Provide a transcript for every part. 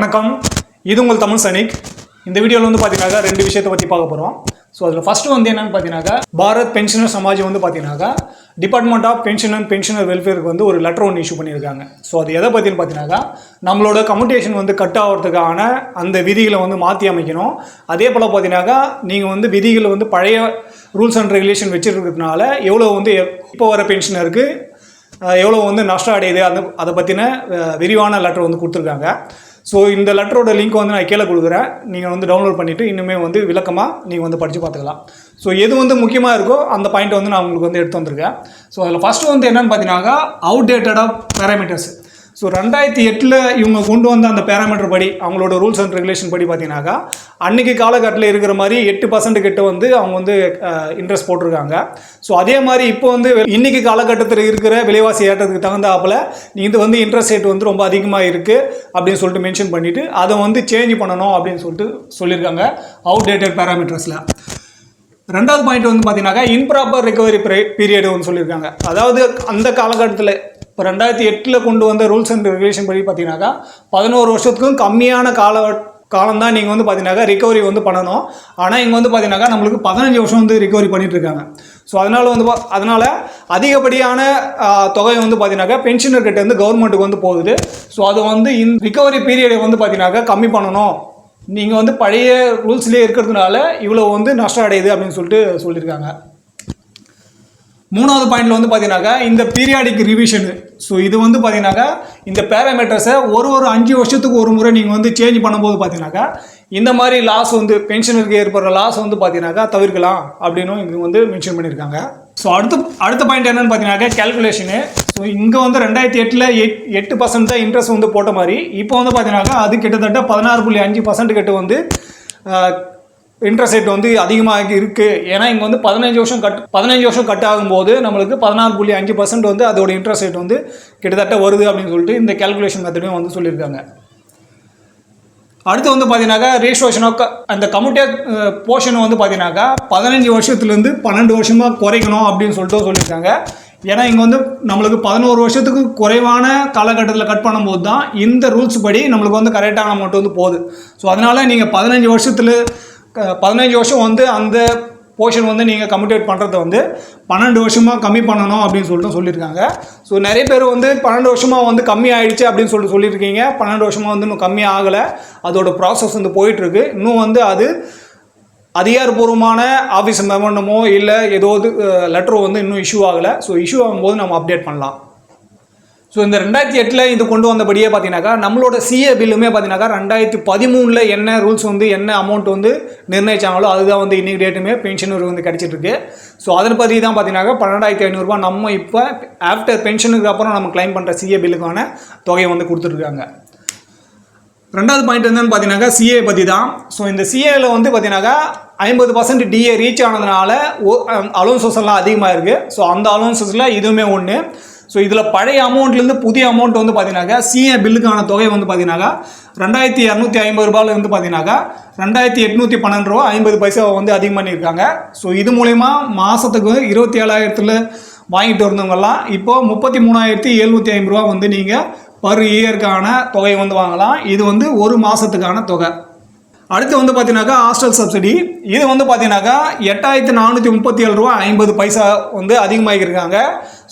வணக்கம், இது உங்கள் தமிழ் சனிக். இந்த வீடியோவில் வந்து பார்த்தீங்கன்னாக்கா ரெண்டு விஷயத்தை பற்றி பார்க்க போகிறோம். ஸோ அதில் ஃபஸ்ட்டு வந்து என்னென்னு பார்த்தீங்கன்னாக்கா, பாரத் பென்ஷனர் சமாஜ் வந்து பார்த்தீங்கன்னாக்கா department of pension and pensioner வெல்ஃபேருக்கு வந்து ஒரு லெட்டர் ஒன்று இஷ்யூ பண்ணியிருக்காங்க. ஸோ அது எதை பற்றின்னு பார்த்தீங்கன்னாக்கா, நம்மளோட கம்யூட்டேஷன் வந்து கட் ஆகிறதுக்கான அந்த விதிகளை வந்து மாற்றி அமைக்கணும். அதே போல் பார்த்தீங்கன்னாக்கா, நீங்கள் வந்து விதிகளை வந்து பழைய ரூல்ஸ் அண்ட் ரெகுலேஷன் வச்சுருக்கிறதுனால எவ்வளோ வந்து இப்போ வர பென்ஷனருக்கு எவ்வளோ வந்து நஷ்டம் அடையுது அதை பற்றின விரிவான லெட்டர் வந்து கொடுத்துருக்காங்க. ஸோ இந்த லெட்டரோட லிங்க் வந்து நான் கீழே கொடுக்குறேன். நீங்கள் வந்து டவுன்லோட் பண்ணிவிட்டு இன்னுமே வந்து விளக்கமாக நீங்கள் வந்து படித்து பார்த்துக்கலாம். ஸோ எது வந்து முக்கியமாக இருக்கோ அந்த பாயிண்ட் வந்து நான் உங்களுக்கு வந்து எடுத்து வந்திருக்கேன். ஸோ அதில் ஃபஸ்ட்டு வந்து என்னென்னு பார்த்தீங்கன்னாக்கா, அவுடேட்டடாக பேராமீட்டர்ஸ். ஸோ 2008 இவங்க கொண்டு வந்த அந்த பேராமீட்டர் படி, அவங்களோட ரூல்ஸ் அண்ட் ரெகுலேஷன் படி பார்த்தீங்கன்னாக்கா, அன்றைக்கி காலகட்டத்தில் இருக்கிற மாதிரி 8% கிட்ட வந்து அவங்க வந்து இன்ட்ரெஸ்ட் போட்டிருக்காங்க. ஸோ அதே மாதிரி இப்போ வந்து இன்றைக்கி காலகட்டத்தில் இருக்கிற விலைவாசி ஏற்றத்துக்கு தகுந்தாப்பில் இது வந்து இன்ட்ரெஸ்ட் ரேட் வந்து ரொம்ப அதிகமாக இருக்குது அப்படின்னு சொல்லிட்டு மென்ஷன் பண்ணிவிட்டு அதை வந்து சேஞ்ச் பண்ணணும் அப்படின்னு சொல்லிட்டு சொல்லியிருக்காங்க அவுடேட்டட் பேராமீட்டர்ஸில். ரெண்டாவது பாயிண்ட் வந்து பார்த்தீங்கன்னாக்கா, இம்ப்ராப்பர் ரெக்கவரி பீரியட் வந்து சொல்லியிருக்காங்க. அதாவது அந்த காலகட்டத்தில் இப்போ 2008 கொண்டு வந்த ரூல்ஸ் அண்ட் ரெகுலேஷன் படி பார்த்தீங்கன்னாக்கா 11 வருஷத்துக்கும் கம்மியான காலம் தான் நீங்கள் வந்து பார்த்தீங்கன்னாக்கா ரிகவரி வந்து பண்ணணும். ஆனால் இங்கே வந்து பார்த்தீங்கன்னாக்கா நம்மளுக்கு 15 வருஷம் வந்து ரிகவரி பண்ணிட்டு இருக்காங்க. ஸோ அதனால் அதிகப்படியான தொகை வந்து பார்த்தீங்கன்னாக்கா பென்ஷனர்கிட்ட வந்து கவர்மெண்ட்டுக்கு வந்து போகுது. ஸோ அது வந்து இந்த ரிகவரி பீரியடை வந்து பார்த்தீங்கன்னாக்கா கம்மி பண்ணணும். நீங்கள் வந்து பழைய ரூல்ஸ்லேயே இருக்கிறதுனால இவ்வளோ வந்து நஷ்டம் அடையுது அப்படின்னு சொல்லிட்டு சொல்லியிருக்காங்க. மூணாவது பாயிண்டில் வந்து பார்த்தீங்கன்னாக்கா, இந்த பீரியாடிக் ரிவிஷனு. ஸோ இது வந்து பார்த்தீங்கன்னாக்கா, இந்த பேராமீட்டர்ஸை ஒரு 5 வருஷத்துக்கு ஒரு முறை நீங்கள் வந்து சேஞ்ச் பண்ணும்போது பார்த்தீங்கன்னாக்கா, இந்த மாதிரி லாஸ் வந்து பென்ஷனருக்கு ஏற்படுற லாஸ் வந்து பார்த்தீங்கன்னாக்கா தவிர்க்கலாம் அப்படின்னு இங்கே வந்து மென்ஷன் பண்ணியிருக்காங்க. ஸோ அடுத்த பாயிண்ட் என்னென்னு பார்த்தீங்கன்னாக்கா, கேல்குலேஷனு. ஸோ இங்கே வந்து 2008 8% தான் இன்ட்ரெஸ்ட் வந்து போட்ட மாதிரி, இப்போ வந்து பார்த்தீங்கன்னாக்கா அது கிட்டத்தட்ட 16.5% கிட்ட வந்து இன்ட்ரெஸ்ட் ரேட் வந்து அதிகமாக இருக்குது. ஏன்னா இங்கே வந்து 15 வருஷம் கட் ஆகும்போது நம்மளுக்கு 16.5% வந்து அதோட இன்ட்ரெஸ்ட் ரேட் வந்து கிட்டத்தட்ட வருது அப்படின்னு சொல்லிட்டு இந்த கேல்குலேஷன் மெத்தடையும் வந்து சொல்லியிருக்காங்க. அடுத்து வந்து பார்த்தீங்கன்னாக்கா, ரேஷியோஷன் ஆஃப் அந்த கம்யூட்டேட் போர்ஷன் வந்து பார்த்தீங்கன்னாக்கா 15 வருஷத்துலேருந்து 12 வருஷமாக குறைக்கணும் அப்படின்னு சொல்லிட்டு சொல்லியிருக்காங்க. ஏன்னா இங்கே வந்து நம்மளுக்கு 11 வருஷத்துக்கு குறைவான காலகட்டத்தில் கட் பண்ணும்போது தான் இந்த ரூல்ஸ் படி நம்மளுக்கு வந்து கரெக்டான அமௌண்ட் வந்து போகுது. ஸோ அதனால் நீங்கள் 15 வருஷம் வந்து அந்த போர்ஷன் வந்து நீங்கள் கம்யூட்டேட் பண்ணுறத வந்து 12 வருஷமாக கம்மி பண்ணணும் அப்படின்னு சொல்லிட்டு சொல்லியிருக்காங்க. ஸோ நிறைய பேர் வந்து 12 வருஷமாக வந்து கம்மி ஆகிடுச்சு அப்படின்னு சொல்லிட்டு சொல்லியிருக்கீங்க. 12 வருஷமாக வந்து இன்னும் கம்மி ஆகலை, அதோட ப்ராசஸ் வந்து போயிட்டுருக்கு. இன்னும் வந்து அது அதிகாரப்பூர்வமான ஆஃபீஸ் மெமோண்டமோ இல்லை ஏதோ லெட்டரோ வந்து இன்னும் இஷ்யூ ஆகலை. ஸோ இஷ்யூ ஆகும்போது நம்ம அப்டேட் பண்ணலாம். ஸோ இந்த 2008 இது கொண்டு வந்தபடியே பார்த்தீங்கன்னாக்கா, நம்மளோட சிஏ பில்லுமே பார்த்தீங்கன்னாக்கா 2013 என்ன ரூல்ஸ் வந்து என்ன அமௌண்ட் வந்து நிர்ணயிச்சாங்களோ அதுதான் வந்து இன்னைக்கு டேட்டுமே பென்ஷனருக்கு வந்து கிடச்சிட்ருக்கு. ஸோ அதனை பற்றி தான் பார்த்தீங்கன்னாக்கா 12,500 நம்ம இப்போ ஆஃப்டர் பென்ஷனுக்கு அப்புறம் நம்ம கிளைம் பண்ணுற சிஏ பில்லுக்கான தொகையை வந்து கொடுத்துட்ருக்காங்க. ரெண்டாவது பாயிண்ட் என்னன்னு பார்த்தீங்கன்னாக்கா, சிஏ பற்றி தான். ஸோ இந்த சிஏவில் வந்து பார்த்தீங்கன்னாக்கா 50% டிஏ ரீச் ஆனதுனால அலோன்சஸ் எல்லாம் அதிகமாக இருக்குது. ஸோ அந்த அலோன்சஸில் இதுவுமே ஒன்று. ஸோ இதில் பழைய அமௌண்ட்லேருந்து புதிய அமௌண்ட் வந்து பார்த்தீங்கன்னாக்கா சிஏ பில்லுக்கான தொகை வந்து பார்த்தீங்கன்னாக்கா 2,250 ரூபாயிலேருந்து பார்த்தீங்கன்னாக்கா 2,812 ரூபா 50 பைசா வந்து அதிகம் பண்ணியிருக்காங்க. ஸோ இது மூலயமா மாதத்துக்கு 27,000 வாங்கிட்டு இருந்தவங்கலாம் இப்போ 33,750 ரூபா வந்து நீங்கள் பர் இயருக்கான தொகை வந்து வாங்கலாம். இது வந்து ஒரு மாதத்துக்கான தொகை. அடுத்து வந்து பார்த்தீங்கன்னாக்கா ஹாஸ்டல் சப்சிடி. இது வந்து பார்த்தீங்கன்னாக்கா 8,437 ரூபா 50 பைசா வந்து அதிகமாகிருக்காங்க.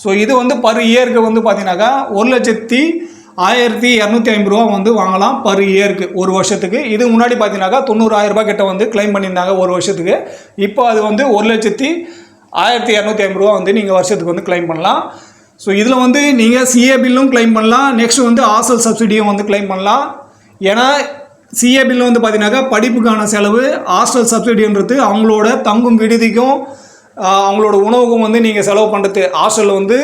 ஸோ இது வந்து பர் இயருக்கு வந்து பார்த்தீங்கன்னாக்கா 1,01,250 ரூபா வந்து வாங்கலாம் பர் இயருக்கு ஒரு வருஷத்துக்கு. இது முன்னாடி பார்த்தீங்கன்னாக்கா 90,000 ரூபாய் கிட்ட வந்து கிளைம் பண்ணியிருந்தாங்க ஒரு வருஷத்துக்கு. இப்போ அது வந்து 1,01,250 ரூபா வந்து நீங்கள் வருஷத்துக்கு வந்து கிளைம் பண்ணலாம். ஸோ இதில் வந்து நீங்கள் சிஏ பில்லும் கிளைம் பண்ணலாம், நெக்ஸ்ட் வந்து ஹாஸ்டல் சப்சிடியும் வந்து கிளைம் பண்ணலாம். ஏன்னா சிஏ பில் வந்து பார்த்தீங்கன்னாக்கா படிப்புக்கான செலவு, ஹாஸ்டல் சப்சிடின்றது அவங்களோட தங்கும் விடுதிக்கும் அவங்களோட உணவுக்கும் வந்து நீங்கள் செலவு பண்ணுறது, ஹாஸ்டலில் வந்து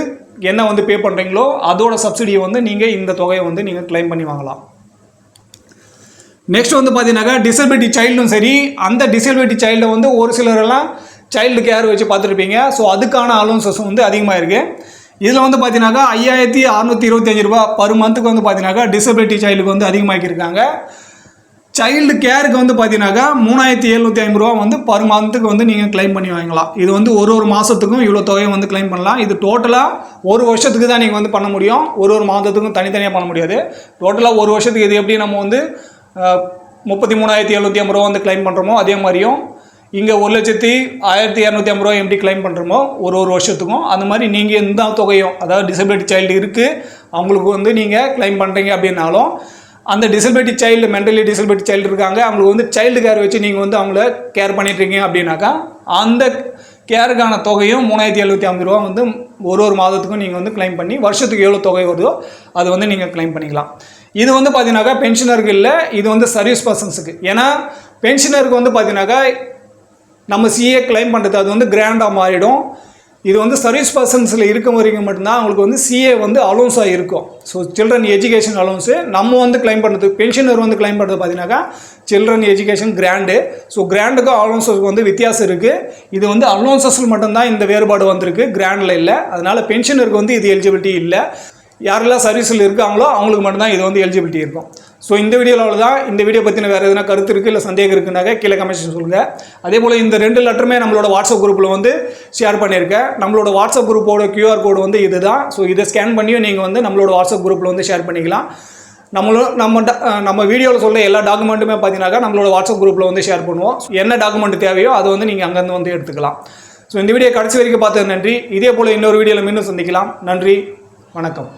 என்ன வந்து பே பண்ணுறீங்களோ அதோட சப்சிடியை வந்து நீங்கள் இந்த தொகையை வந்து நீங்கள் கிளைம் பண்ணி வாங்கலாம். நெக்ஸ்ட் வந்து பார்த்தீங்கன்னாக்கா டிசபிலிட்டி சைல்டும் சரி, அந்த டிசபிலிட்டி சைல்டை வந்து ஒரு சிலரெல்லாம் சைல்டு கேர் வச்சு பார்த்துருப்பீங்க. ஸோ அதுக்கான அலோன்சஸும் வந்து அதிகமாக இருக்குது. இதில் வந்து பார்த்தீங்கன்னாக்கா 5,625 ரூபா பர் மந்த்துக்கு வந்து பார்த்தீங்கன்னாக்கா டிசபிலிட்டி சைல்டுக்கு வந்து அதிகமாக்கியிருக்காங்க. சைல்டு கேருக்கு வந்து பார்த்தீங்கன்னாக்கா 3,750 ரூபா வந்து பர் மந்த்துக்கு வந்து நீங்கள் கிளைம் பண்ணி வாங்கலாம். இது வந்து ஒரு மாதத்துக்கும் இவ்வளோ தொகையை வந்து கிளைம் பண்ணலாம். இது டோட்டலாக ஒரு வருஷத்துக்கு தான் நீங்கள் வந்து பண்ண முடியும், ஒரு மாதத்துக்கும் தனித்தனியாக பண்ண முடியாது. டோட்டலாக ஒரு வருஷத்துக்கு இது எப்படி நம்ம வந்து 33,750 ரூபா வந்து கிளைம் பண்ணுறோமோ அதே மாதிரியும் இங்கே 1,02,250 ரூபா எப்படி கிளைம் பண்ணுறோமோ ஒரு வருஷத்துக்கும் அந்த மாதிரி நீங்கள் எந்த தொகையும் அதாவது டிசபிலிட்டி சைல்டு இருக்குது அவங்களுக்கு வந்து நீங்கள் கிளைம் பண்ணுறீங்க அப்படின்னாலும் அந்த disability child mentally disability child இருக்காங்க அவங்களுக்கு வந்து சைல்டு கேர் வச்சு நீங்கள் வந்து அவங்கள கேர் பண்ணிட்டுருக்கீங்க அப்படின்னாக்கா அந்த கேருக்கான தொகையும் 3,750 ரூபா வந்து ஒரு மாதத்துக்கும் நீங்கள் வந்து கிளைம் பண்ணி வருஷத்துக்கு எவ்வளோ தொகை வருதோ அது வந்து நீங்கள் கிளைம் பண்ணிக்கலாம். இது வந்து பார்த்தீங்கன்னாக்கா பென்ஷனருக்கு இல்லை, இது வந்து சர்வீஸ் பர்சன்ஸுக்கு. ஏன்னா பென்ஷனருக்கு வந்து பார்த்தீங்கன்னாக்கா நம்ம சிஏ கிளைம் பண்ணுறது அது வந்து கிராண்டாக மாறிடும். இது வந்து சர்வீஸ் பர்சன்ஸில் இருக்க வரைக்கும் மட்டும்தான் அவங்களுக்கு வந்து சிஏ வந்து அலோன்ஸாக இருக்கும். ஸோ சில்ட்ரன் எஜுகேஷன் அலோன்ஸு நம்ம வந்து கிளைம் பண்ணுறது பென்ஷனர் வந்து கிளைம் பண்ணுறது பார்த்தீங்கன்னாக்கா சில்ட்ரன் எஜுகேஷன் கிராண்டு. ஸோ கிராண்டுக்கும் அலோன்ஸுக்கு வந்து வித்தியாசம் இருக்குது. இது வந்து அலோன்சஸில் மட்டும்தான் இந்த வேறுபாடு வந்திருக்கு, கிராண்டில் இல்லை. அதனால் பென்ஷனருக்கு வந்து இது எலிஜிபிலிட்டி இல்லை. யாரெல்லாம் சர்வீஸில் இருக்காங்களோ அவங்களுக்கு மட்டும்தான் இது வந்து எலிஜிபிலிட்டி இருக்கும். ஸோ இந்த வீடியோவில் தான். இந்த வீடியோ பற்றின வேறு எதுனா கருத்து இருக்குது இல்லை சந்தேகம் இருக்குனாக்க கீழே கமெண்ட்ஸ் சொல்லுங்கள். அதே போல் இந்த 2 லெட்டருமே நம்மளோட வாட்ஸ்அப் குரூப்பில் வந்து ஷேர் பண்ணியிருக்கேன். நம்மளோட வாட்ஸ்அப் குரூப்போட QR கோடு வந்து இது தான். ஸோ இதை ஸ்கேன் பண்ணியும் நீங்கள் வந்து நம்மளோட வாட்ஸ்அப் குரூப்பில் வந்து ஷேர் பண்ணிக்கலாம். நம்ம வீடியோவில் சொல்ல எல்லா டாக்குமெண்ட்டுமே பார்த்தீங்கன்னாக்கா நம்மளோட வாட்ஸ்அப் குரூப்பில் வந்து ஷேர் பண்ணுவோம். என்ன டாக்குமெண்ட் தேவையோ அதை வந்து நீங்கள் அங்கேருந்து வந்து எடுத்துக்கலாம். ஸோ இந்த வீடியோ கடைசி வரைக்கும் பார்த்தது நன்றி. இதே போல் இன்னொரு வீடியோவில் மீண்டும் சந்திக்கலாம். நன்றி, வணக்கம்.